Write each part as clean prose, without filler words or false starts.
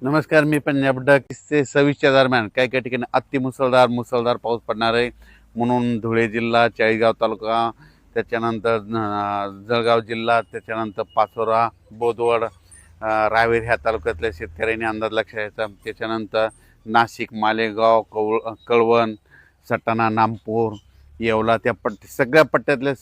नमस्कार, मी पंजाब डक. 26च्या दरम्यान काही काही ठिकाणी मुसळधार पाऊस पडणार आहे म्हणून धुळे जिल्हा, चाळीसगाव तालुका, त्याच्यानंतर जळगाव जिल्हा, त्याच्यानंतर पाचोरा, बोदवड, रावेर ह्या तालुक्यातल्या शेतकऱ्यांनी अंदाज लक्षात घ्यायचा. त्याच्यानंतर नाशिक, मालेगाव, कळवण, सटाणा, नामपूर, येवला, त्या सगळ्या पट्ट्यातल्या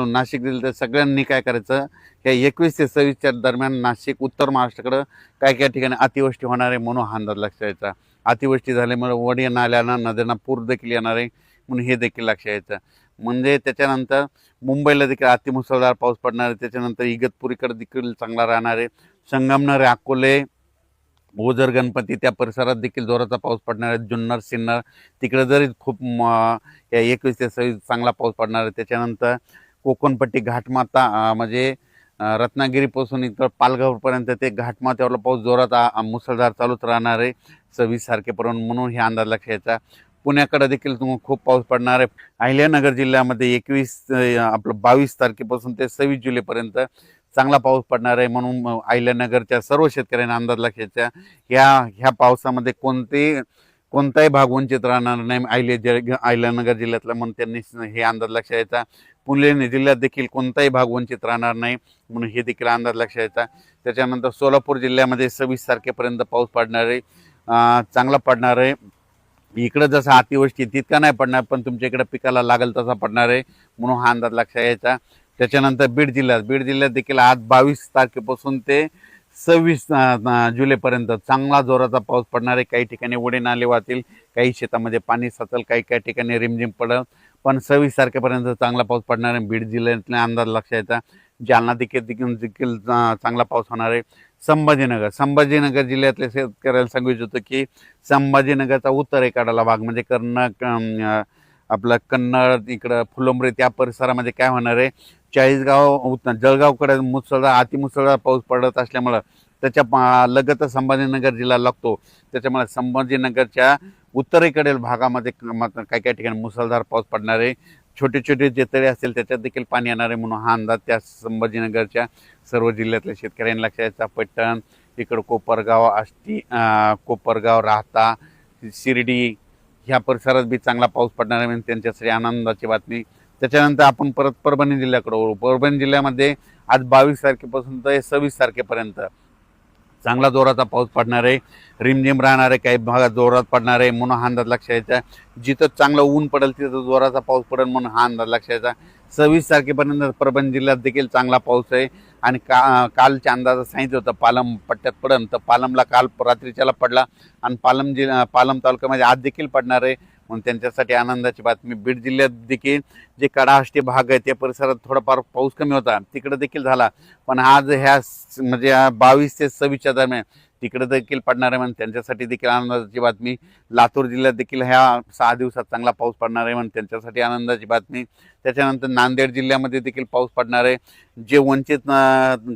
नाशिक जिल्ह्यात सगळ्यांनी काय करायचं, या 21 ते 26च्या दरम्यान नाशिक, उत्तर महाराष्ट्राकडं काय काय ठिकाणी अतिवृष्टी होणार आहे म्हणून हा अंदाज लक्षात यायचा. अतिवृष्टी झाल्यामुळे वडी नाल्यांना, नद्यांना पूर देखील येणार आहे म्हणून हे देखील लक्षात यायचं. म्हणजे त्याच्यानंतर मुंबईला देखील अतिमुसळधार पाऊस पडणार आहे. त्याच्यानंतर इगतपुरीकडे देखील चांगला राहणार आहे. संगमनेर, अकोले, ओझर, गणपती त्या परिसरात देखील जोराचा पाऊस पडणार आहे. जुन्नर, सिन्नर तिकडे जरी खूप या 21 ते 26 चांगला पाऊस पडणार आहे. त्याच्यानंतर कोकणपट्टी, घाटमाता म्हणजे रत्नागिरीपासून इकडं पालघरपर्यंत ते घाटमाथ्यावरला पाऊस जोरात मुसळधार चालूच राहणार आहे 26 तारखेपर्यंत म्हणून हे अंदाज लक्षात घ्यायचा. पुण्याकडे देखील खूप पाऊस पडणार आहे. अहिल्यानगर जिल्ह्यामध्ये 22 तारखेपासून ते 26 जुलैपर्यंत चांगला पाऊस पडणार आहे म्हणून अहिल्यानगरच्या सर्व शेतकऱ्यांना अंदाज लक्षात घ्यायचा. ह्या पावसामध्ये कोणताही भाग वंचित राहणार नाही अहिल्यानगर जिल्ह्यातला म्हणून त्यांनी हे अंदाज लक्षात घ्यायचा. पुणे जिल्ह्यात देखील कोणताही भाग वंचित राहणार नाही म्हणून हे देखील अंदाज लक्षात घ्यायचा. त्याच्यानंतर सोलापूर जिल्ह्यामध्ये 26 तारखेपर्यंत पाऊस पडणार आहे, चांगला पडणार आहे. इकडं जसं अतिवृष्टी तितका नाही पडणार पण तुमच्या इकडे पिकाला लागेल तसा पडणार आहे म्हणून हा अंदाज लक्षात घ्यायचा. त्याच्यानंतर बीड जिल्ह्यात देखील आज 22 तारखेपासून ते 26 जुलैपर्यंत चांगला जोराचा पाऊस पडणार आहे. काही ठिकाणी ओढे नाले वाहतील, काही शेतामध्ये पाणी साचेल, काही ठिकाणी रिमझिम पडेल, पण 26 तारखेपर्यंत चांगला पाऊस पडणार आहे. बीड जिल्ह्यातला अंदाज लक्षात येता. जालना देखील चांगला पाऊस होणार आहे. संभाजीनगर जिल्ह्यातल्या शेतकऱ्याला सांगू इच्छितो की संभाजीनगरचा उत्तरेकडला भाग म्हणजे आपलं कन्नड, इकडं फुलंब्री त्या परिसरामध्ये काय होणार आहे, जळगावकडे अतिमुसळधार पाऊस पडत असल्यामुळं त्याच्या लगतच संभाजीनगर जिल्हा लागतो. त्याच्यामुळे संभाजीनगरच्या उत्तरेकडील भागामध्ये काही ठिकाणी मुसळधार पाऊस पडणार आहे. छोटे छोटे जे तळे असतील त्याच्यात देखील पाणी येणार आहे म्हणून हा अंदाज त्या संभाजीनगरच्या सर्व जिल्ह्यातल्या शेतकऱ्यांनी लक्षात घ्यायचा. पैठण, इकडं कोपरगाव, राहता, शिर्डी ह्या परिसरात बी चांगला पाऊस पडणार आहे म्हणजे त्यांच्यासाठी आनंदाची बातमी. त्याच्यानंतर आपण परत परभणी जिल्ह्याकडे वळू. परभणी जिल्ह्यामध्ये आज 22 तारखेपासून ते 26 तारखेपर्यंत चांगला जोराचा पाऊस पडणार आहे. रिमझिम राहणार आहे, काही भागात जोरात पडणार आहे म्हणून हा अंदाज लक्षात घ्यायचा. जिथं चांगलं ऊन पडेल तिथं जोराचा पाऊस पडेल म्हणून हा अंदाज लक्षात घ्यायचा. 26 तारखेपर्यंत परभणी जिल्ह्यात देखील चांगला पाऊस आहे. आणि कालच्या अंदाजात सांगितलं होतं पालम पट्ट्यात पडेल, तर पालमला काल रात्रीच्याला पडला आणि पालम तालुक्यामध्ये आज देखील पडणार आहे म्हणून त्यांच्यासाठी आनंदाची बातमी. बीड जिल्ह्यात देखील जे कडाष्टी भाग आहे त्या परिसरात थोडाफार पाऊस कमी होता, तिकडे देखील झाला, पण आज म्हणजे 22 ते 26च्या दरम्यान तिकडे देखील पडणार आहे म्हणून त्यांच्यासाठी देखील आनंदाची बातमी. लातूर जिल्ह्यात देखील ह्या 6 दिवसात चांगला पाऊस पडणार आहे म्हणून त्यांच्यासाठी आनंदाची बातमी. त्याच्यानंतर नांदेड जिल्ह्यामध्ये देखील पाऊस पडणार आहे. जे वंचित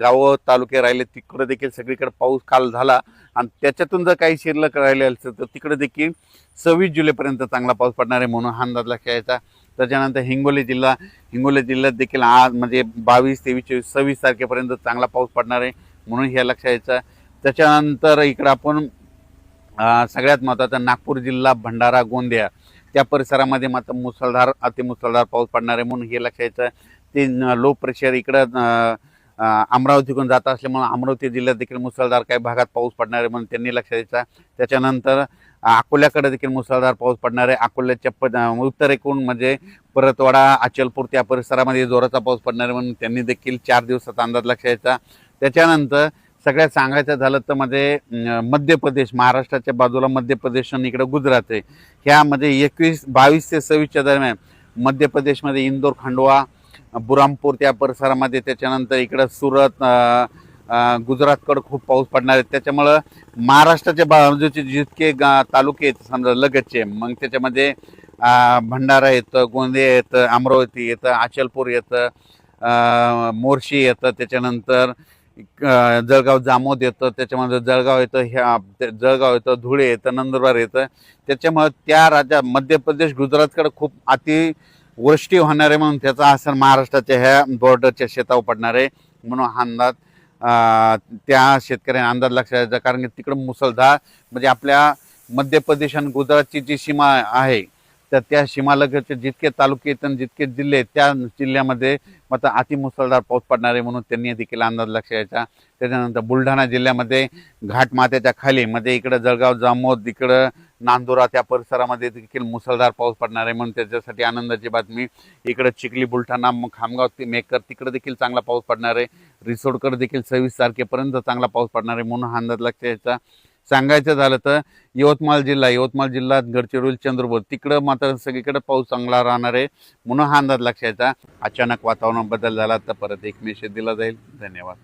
गावं तालुके राहिले तिकडे देखील सगळीकडे पाऊस काल झाला आणि त्याच्यातून जर काही शिल्लक राहिले असेल तर तिकडे देखील 26 जुलैपर्यंत चांगला पाऊस पडणार आहे म्हणून हा अंदाज लक्षात घ्यायचा. त्याच्यानंतर हिंगोली जिल्ह्यात देखील आज म्हणजे 22, 23, 26 तारखेपर्यंत चांगला पाऊस पडणार आहे म्हणून हे लक्षात घ्यायचं. त्याच्यानंतर इकडं आपण सगळ्यात महत्त्वाचं नागपूर जिल्हा, भंडारा, गोंदिया त्या परिसरामध्ये मात्र अतिमुसळधार पाऊस पडणार आहे म्हणून हे लक्षात घ्यायचं. ते लो प्रेशर इकडं अमरावतीकडून जात असल्यामुळे अमरावती जिल्ह्यात देखील मुसळधार काही भागात पाऊस पडणार आहे म्हणून त्यांनी लक्षात द्यायचा. त्याच्यानंतर अकोल्याकडे देखील मुसळधार पाऊस पडणार आहे. अकोल्याच्या उत्तरेकडून म्हणजे परतवाडा, अचलपूर त्या परिसरामध्ये जोराचा पाऊस पडणार आहे म्हणून त्यांनी देखील 4 दिवसाचा अंदाज लक्षात द्यायचा. त्याच्यानंतर सगळ्यात सांगायचं झालं तर म्हणजे मध्य प्रदेश, महाराष्ट्राच्या बाजूला मध्य प्रदेश आणि इकडं गुजरात आहे. ह्यामध्ये 22 ते 26च्या दरम्यान मध्य प्रदेशमध्ये इंदोर, खंडवा, बुरामपूर त्या परिसरामध्ये, त्याच्यानंतर इकडं सुरत, गुजरातकडं खूप पाऊस पडणार आहे. त्याच्यामुळं महाराष्ट्राच्या बाजूचे जितके तालुके आहेत समजा लगतचे, मग त्याच्यामध्ये भंडारा येतं, गोंदिया येतं, अमरावती येतं, अचलपूर येतं, मोर्शी येतं, त्याच्यानंतर जळगाव जामोद येतं, त्याच्यामध्ये जळगाव येतं, धुळे येतं, नंदुरबार येतं. त्याच्यामुळे त्या राज्यात मध्य प्रदेश, गुजरातकडे खूप अतिवृष्टी होणार आहे म्हणून त्याचा असर महाराष्ट्राच्या ह्या बॉर्डरच्या शेतावर पडणार आहे म्हणून हा अंदाज त्या शेतकऱ्यांना अंदाज लक्षात यायचा, कारण की तिकडं मुसळधार म्हणजे आपल्या मध्य प्रदेश आणि गुजरातची जी सीमा आहे, तर त्या सीमालगतचे जितके तालुके आहेत आणि जितके जिल्हे आहेत, त्या जिल्ह्यामध्ये मात्र अतिमुसळधार पाऊस पडणार आहे म्हणून त्यांनी देखील अंदाज लक्षात यायचा. त्याच्यानंतर बुलढाणा जिल्ह्यामध्ये घाटमाथ्याच्या खाली म्हणजे इकडं जळगाव जामोद, इकडं नांदुरा त्या परिसरामध्ये देखील मुसळधार पाऊस पडणार आहे म्हणून त्याच्यासाठी आनंदाची बातमी. इकडं चिखली, बुलढाणा, खामगाव, मेकर तिकडे देखील चांगला पाऊस पडणार आहे. रिसोडकडे देखील 26 तारखेपर्यंत चांगला पाऊस पडणार आहे म्हणून हा अंदाज लक्षात यायचा. सांगायचं झालं तर यवतमाळ जिल्हा, गडचिरोली, चंद्रपूर तिकडं मात्र सगळीकडे पाऊस चांगला राहणार आहे म्हणून हा अंदाज लक्षात यायचा. अचानक वातावरणात बदल झाला तर परत एक मेसेज दिला जाईल. धन्यवाद.